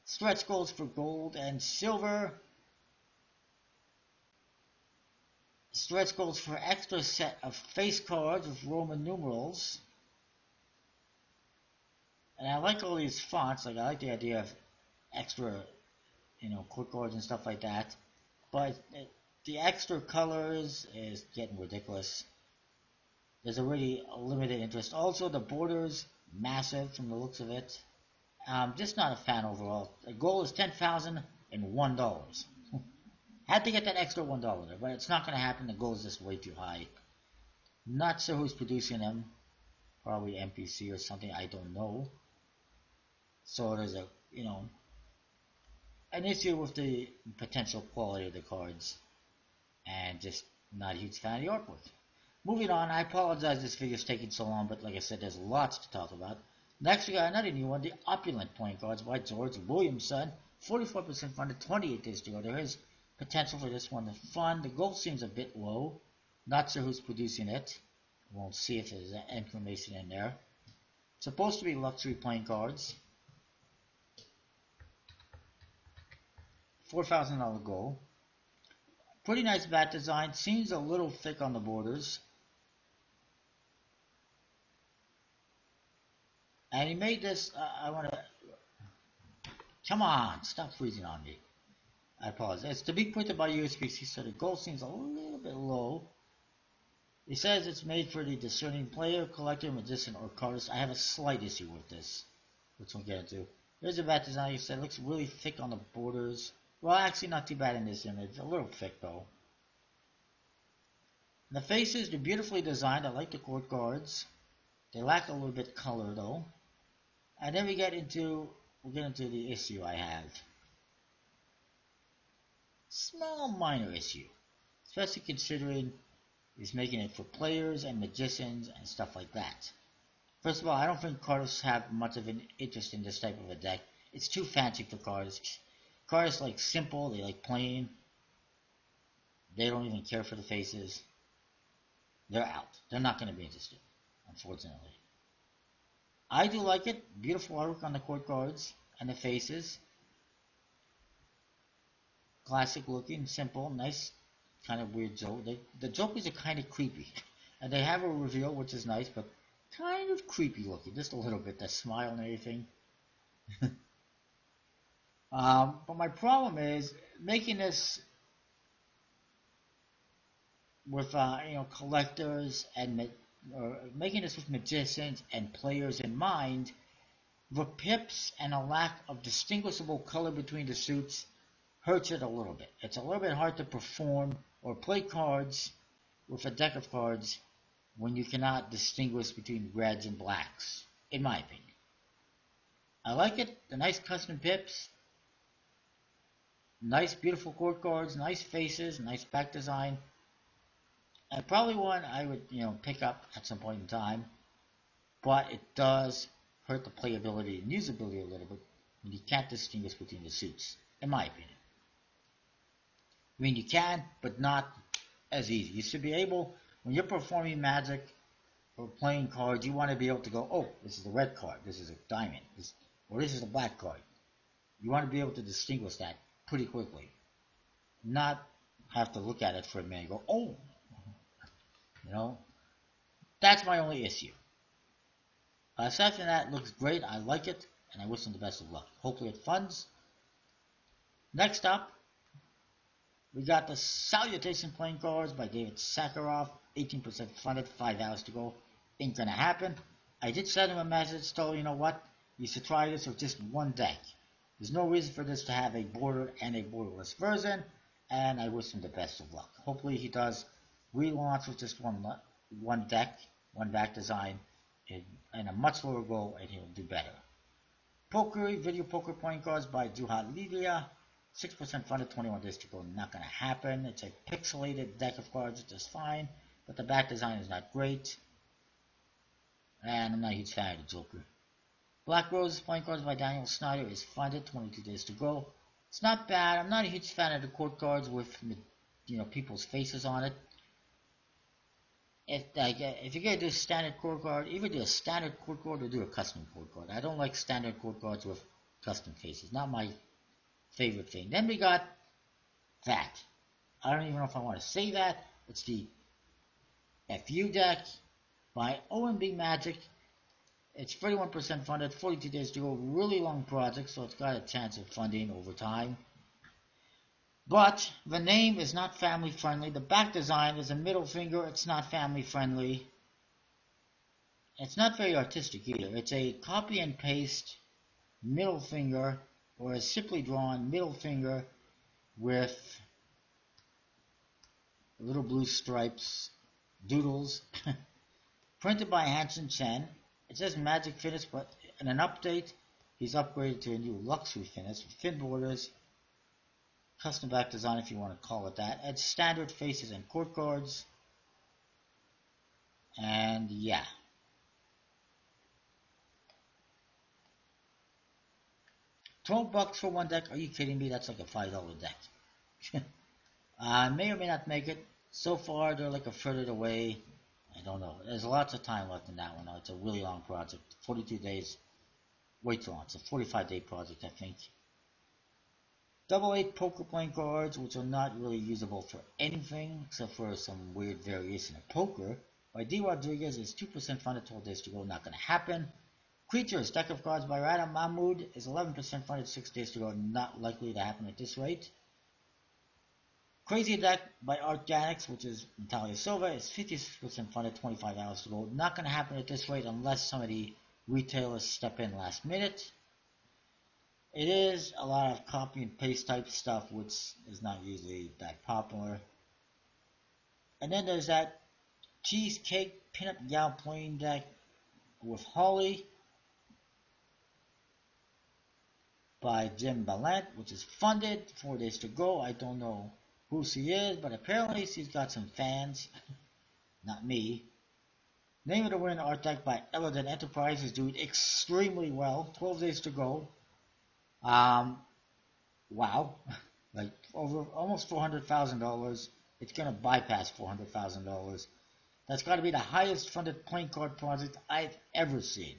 stretch goals for gold and silver, stretch goals for extra set of face cards with Roman numerals. And I like all these fonts. Like, I like the idea of extra, you know, quick cards and stuff like that. But the extra colors is getting ridiculous. There's already a limited interest. Also, the borders, massive from the looks of it. Just not a fan overall. The goal is $10,001. Had to get that extra $1 there, but it's not going to happen. The goal is just way too high. Not sure who's producing them. Probably NPC or something. I don't know. So there's a, you know, an issue with the potential quality of the cards, and just not a huge fan of the artwork. Moving on, I apologize this video is taking so long, but like I said, there's lots to talk about. Next, we got another new one, the Opulent playing cards by George Williamson. 44% funded, 28 days to go. There is potential for this one to fund. The goal seems a bit low. Not sure who's producing it. We'll see if there's information in there. It's supposed to be luxury playing cards. $4,000 goal. Pretty nice bat design. Seems a little thick on the borders. And he made this, I want to, come on, stop freezing on me. I apologize. It's to be printed by USB-C, so the goal seems a little bit low. It says it's made for the discerning player, collector, magician, or cardist. I have a slight issue with this, which we'll get into. Here's a bat design. You said it looks really thick on the borders. Well, actually, not too bad in this image. A little thick though. And the faces, they're beautifully designed. I like the court cards. They lack a little bit color though. And then we'll get into the issue I have. Small minor issue, especially considering he's making it for players and magicians and stuff like that. First of all, I don't think cardists have much of an interest in this type of a deck. It's too fancy for cardists. Cardists like simple, they like plain. They don't even care for the faces. They're out. They're not going to be interested, unfortunately. I do like it. Beautiful artwork on the court cards and the faces. Classic looking, simple, nice, kind of weird joke. The jokers are kind of creepy. And they have a reveal, which is nice, but kind of creepy looking. Just a little bit, that smile and everything. But my problem is making this with collectors and making this with magicians and players in mind. The pips and a lack of distinguishable color between the suits hurts it a little bit. It's a little bit hard to perform or play cards with a deck of cards when you cannot distinguish between reds and blacks, in my opinion. I like it. The nice custom pips. Nice, beautiful court cards. Nice faces. Nice back design. And probably one I would, pick up at some point in time. But it does hurt the playability and usability a little bit when you can't distinguish between the suits, in my opinion. I mean, you can, but not as easy. You should be able, when you're performing magic or playing cards, you want to be able to go, oh, this is a red card, this is a diamond, or this is a black card. You want to be able to distinguish that pretty quickly. Not have to look at it for a minute and go, oh, That's my only issue. Aside from that, it looks great. I like it, and I wish them the best of luck. Hopefully it funds. Next up, we got the Salutation playing cards by David Sakharov. 18% funded, 5 hours to go. Ain't gonna happen. I did send him a message, told you know what? You should try this with just one deck. There's no reason for this to have a bordered and a borderless version, and I wish him the best of luck. Hopefully he does relaunch with just one deck, one back design, and a much lower goal, and he'll do better. Poker, video poker playing cards by Juha Lilia. 6% funded, 21 days to go. Not going to happen. It's a pixelated deck of cards, which is fine, but the back design is not great. And I'm not a huge fan of the Joker. Black Roses playing cards by Daniel Snyder is funded, 22 days to go. It's not bad. I'm not a huge fan of the court cards with people's faces on it. If you're going to do a standard court card, either do a standard court card or do a custom court card. I don't like standard court cards with custom faces. Not my favorite thing. Then we got that. I don't even know if I want to say that. It's the FU deck by OMB Magic. It's 31% funded, 42 days to go. Really long project, so it's got a chance of funding over time. But the name is not family friendly. The back design is a middle finger. It's not family friendly. It's not very artistic either. It's a copy and paste middle finger, or a simply drawn middle finger with little blue stripes, doodles, printed by Hansen Chen. It says Magic Finish, but in an update, he's upgraded to a new luxury finish with thin borders, custom back design if you want to call it that, and standard faces and court cards. And yeah. $12 for one deck? Are you kidding me? That's like a $5 deck. May or may not make it. So far, they're like a third away. I don't know. There's lots of time left in that one. It's a really long project. 42 days. Way too long. It's a 45-day project, I think. Double 8 poker playing cards, which are not really usable for anything except for some weird variation of poker. By D. Rodriguez is 2% funded, 12 days to go. Not going to happen. Creatures, deck of cards by Radha Mahmood is 11% funded, 6 days to go. Not likely to happen at this rate. Crazy Deck by Organics, which is Natalia Silva, is 56% funded, 25 hours to go. Not going to happen at this rate unless some of the retailers step in last minute. It is a lot of copy and paste type stuff, which is not usually that popular. And then there's that Cheesecake Peanut Gal playing deck with Holly by Jim Ballant, which is funded, 4 days to go. I don't know who she is, but apparently she's got some fans. Not me. Name of the Winner art deck by Elegant Enterprises, doing extremely well. 12 days to go. Wow. Like over almost $400,000. It's gonna bypass $400,000. That's got to be the highest funded playing card project I've ever seen.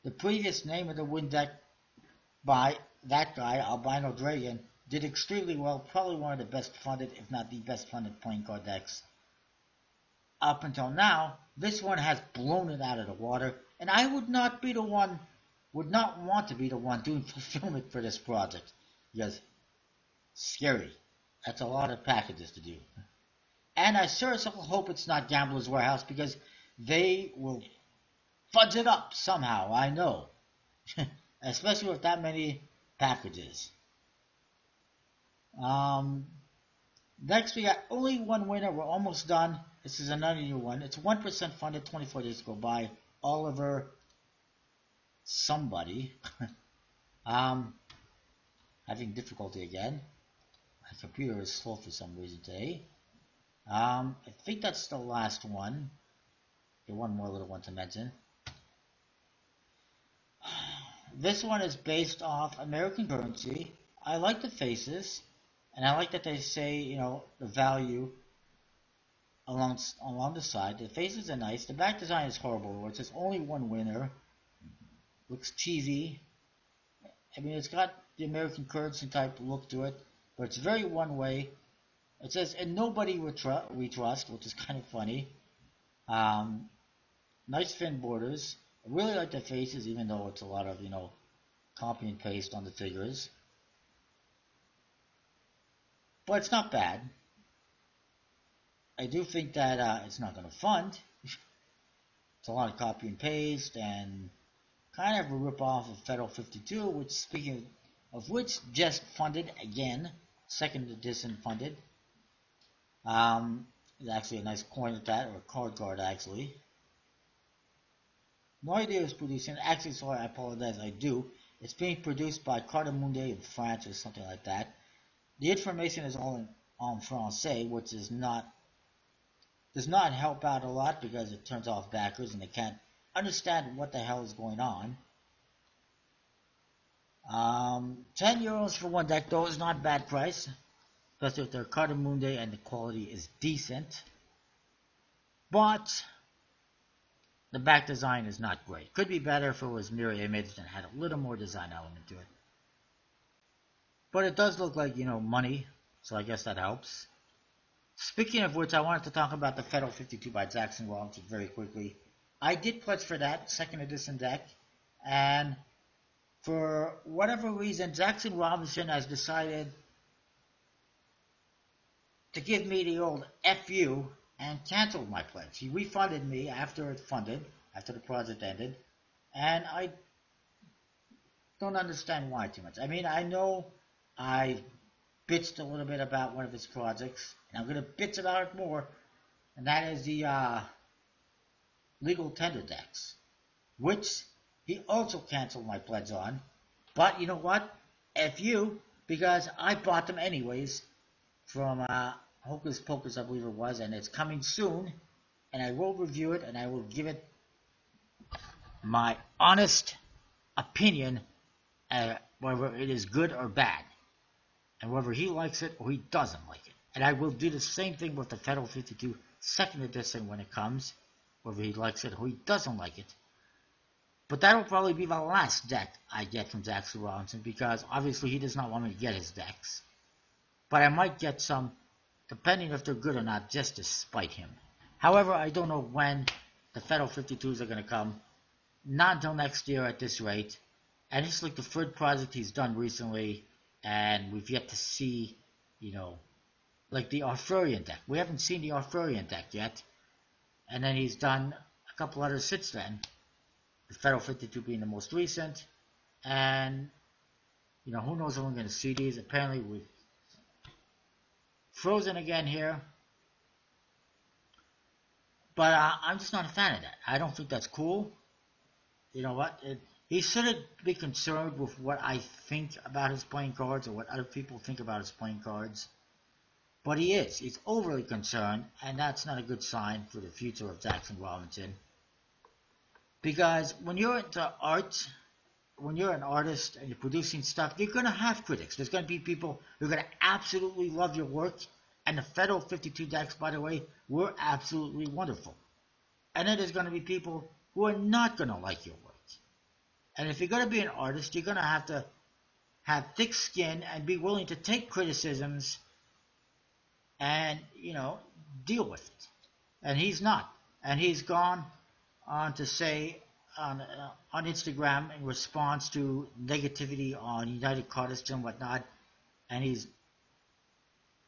The previous Name of the Win deck by that guy, Albino Dragon, did extremely well. Probably one of the best funded, if not the best funded playing card decks up until now. This one has blown it out of the water, and I would not want to be the one doing fulfillment for this project, because scary. That's a lot of packages to do. And I sure as hell hope it's not Gambler's Warehouse, because they will fudge it up somehow, I know. Especially with that many packages. Next we got only one winner. We're almost done. This is another new one. It's 1% funded, 24 days go by. Oliver somebody. Having difficulty again. My computer is slow for some reason today. I think that's the last one. Okay, one more little one to mention. This one is based off American currency. I like the faces, and I like that they say, you know, the value along the side. The faces are nice. The back design is horrible, where it says only one winner. Looks cheesy. I mean, it's got the American currency type look to it, but it's very one way. It says, and nobody we trust, which is kind of funny. Nice fin borders. I really like the faces, even though it's a lot of, you know, copy and paste on the figures. But it's not bad. I do think that it's not going to fund. It's a lot of copy and paste, and kind of a rip-off of Federal 52, which, speaking of which, just funded again. Second edition funded. It's actually a nice coin at that, or a card guard actually. No idea who's producing. Actually, sorry, I apologize, I do. It's being produced by Cardamundi in France or something like that. The information is all en français, which is does not help out a lot because it turns off backers and they can't understand what the hell is going on. 10 euros for one deck though is not a bad price, especially if they're Cardamundi and the quality is decent. But the back design is not great. Could be better if it was mirror imaged and had a little more design element to it. But it does look like, you know, money, so I guess that helps. Speaking of which, I wanted to talk about the Federal 52 by Jackson Robinson very quickly. I did pledge for that second edition deck, and for whatever reason, Jackson Robinson has decided to give me the old FU and canceled my pledge. He refunded me after it funded, after the project ended, and I don't understand why too much. I mean, I know I bitched a little bit about one of his projects, and I'm going to bitch about it more, and that is the legal tender decks, which he also canceled my pledge on. But you know what? F you, because I bought them anyways from Hocus Pocus, I believe it was, and it's coming soon, and I will review it, and I will give it my honest opinion, whether it is good or bad, and whether he likes it or he doesn't like it. And I will do the same thing with the Federal 52 second edition when it comes, whether he likes it or he doesn't like it. But that will probably be the last deck I get from Jackson Robinson, because obviously he does not want me to get his decks. But I might get some, depending if they're good or not, just to spite him. However, I don't know when the Federal 52s are going to come. Not until next year at this rate. And it's like the third project he's done recently, and we've yet to see, you know, like the Arthurian deck. We haven't seen the Arthurian deck yet. And then he's done a couple others since then. The Federal 52 being the most recent. And, who knows when we're going to see these. Apparently we've frozen again here. But I'm just not a fan of that. I don't think that's cool. You know what? He shouldn't be concerned with what I think about his playing cards or what other people think about his playing cards. But he is. He's overly concerned, and that's not a good sign for the future of Jackson Robinson. Because when you're into art, when you're an artist and you're producing stuff, you're going to have critics. There's going to be people who are going to absolutely love your work. And the Federal 52 decks, by the way, were absolutely wonderful. And then there's going to be people who are not going to like your work. And if you're going to be an artist, you're going to have thick skin and be willing to take criticisms and, deal with it. And he's not. And he's gone on to say on Instagram in response to negativity on United Cardists and whatnot, and he's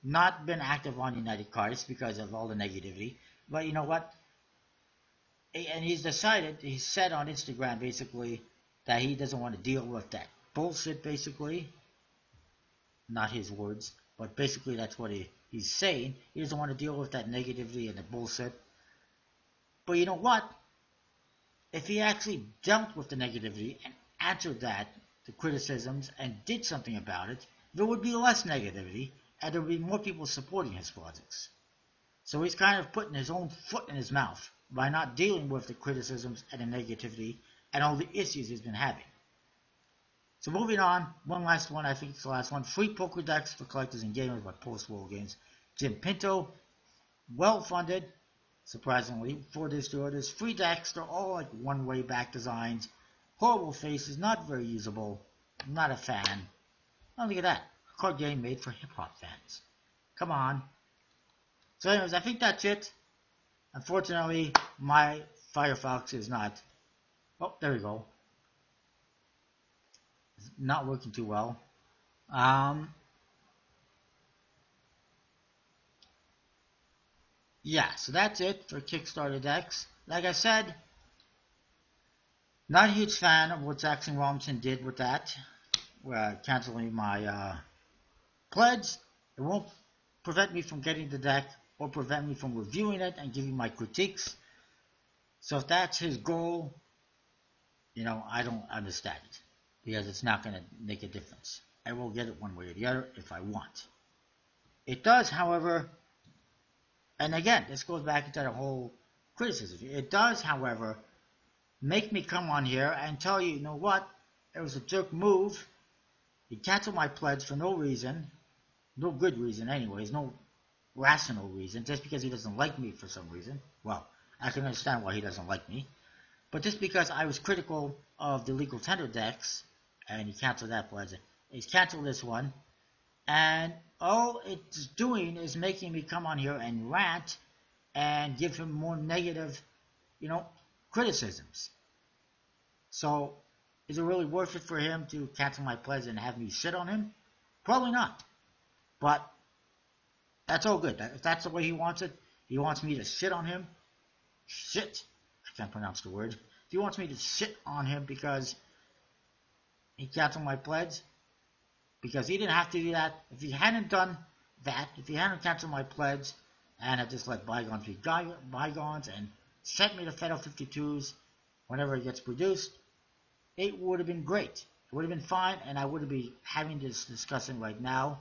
not been active on United Cardists because of all the negativity. But you know what? And he said on Instagram basically that he doesn't want to deal with that bullshit, basically. Not his words, but basically that's what he's saying. He doesn't want to deal with that negativity and the bullshit. But you know what? If he actually dealt with the negativity and answered that, the criticisms, and did something about it, there would be less negativity, and there would be more people supporting his projects. So he's kind of putting his own foot in his mouth by not dealing with the criticisms and the negativity and all the issues he's been having. So moving on, one last one, I think it's the last one. Free poker decks for collectors and gamers by Post-World Games. Jim Pinto, well-funded, surprisingly, for distributors. Free decks, they're all like one-way back designs. Horrible faces, not very usable. I'm not a fan. Oh, look at that. A card game made for hip-hop fans. Come on. So anyways, I think that's it. Unfortunately, my Firefox is not... Oh, there we go. It's not working too well. Yeah, so that's it for Kickstarter decks. Like I said, not a huge fan of what Jackson Robinson did with that. Canceling my pledge. It won't prevent me from getting the deck or prevent me from reviewing it and giving my critiques. So if that's his goal, I don't understand it. Because it's not going to make a difference. I will get it one way or the other if I want. It does, however, and again, this goes back into the whole criticism. It does, however, make me come on here and tell you, you know what? It was a jerk move. He canceled my pledge for no reason. No good reason anyways. No rational reason. Just because he doesn't like me for some reason. Well, I can understand why he doesn't like me. But just because I was critical of the legal tender decks, and he canceled that pledge. He's canceled this one. And all it's doing is making me come on here and rant and give him more negative, criticisms. So, is it really worth it for him to cancel my pledge and have me shit on him? Probably not. But that's all good. If that's the way he wants it, he wants me to shit on him. Shit. I can't pronounce the word. If he wants me to shit on him because he canceled my pledge, because he didn't have to do that. If he hadn't done that, if he hadn't canceled my pledge and had just let bygones be bygones and sent me the Federal 52s whenever it gets produced, it would have been great. It would have been fine, and I wouldn't be having this discussion right now.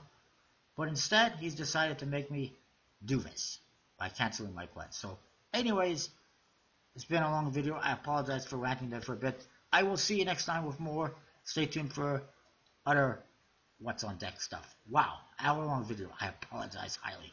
But instead, he's decided to make me do this by canceling my pledge. So, anyways, it's been a long video. I apologize for ranting there for a bit. I will see you next time with more. Stay tuned for other What's on Deck stuff. Wow, hour-long video. I apologize highly.